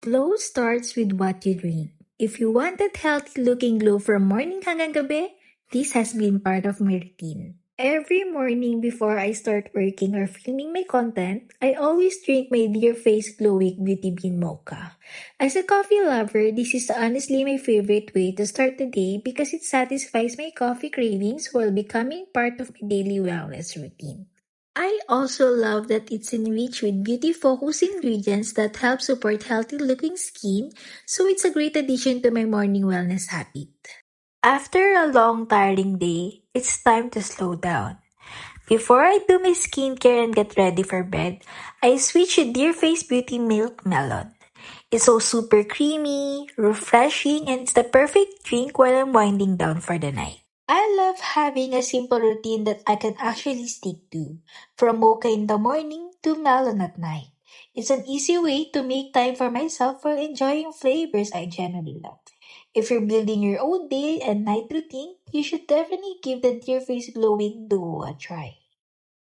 Glow starts with what you drink. If you want that healthy looking glow from morning hanggang gabi, this has been part of my routine. Every morning before I start working or filming my content, I always drink my Dear Face Glowing Beauty Bean Mocha. As a coffee lover, this is honestly my favorite way to start the day because it satisfies my coffee cravings while becoming part of my daily wellness routine. I also love that it's enriched with beauty-focused ingredients that help support healthy-looking skin, so it's a great addition to my morning wellness habit. After a long, tiring day, it's time to slow down. Before I do my skincare and get ready for bed, I switch to Dear Face Beauty Milk Melon. It's so super creamy, refreshing, and it's the perfect drink while I'm winding down for the night. I love having a simple routine that I can actually stick to, from mocha in the morning to melon at night. It's an easy way to make time for myself while enjoying flavors I genuinely love. If you're building your own day and night routine, you should definitely give the Dear Face Glowing Duo a try.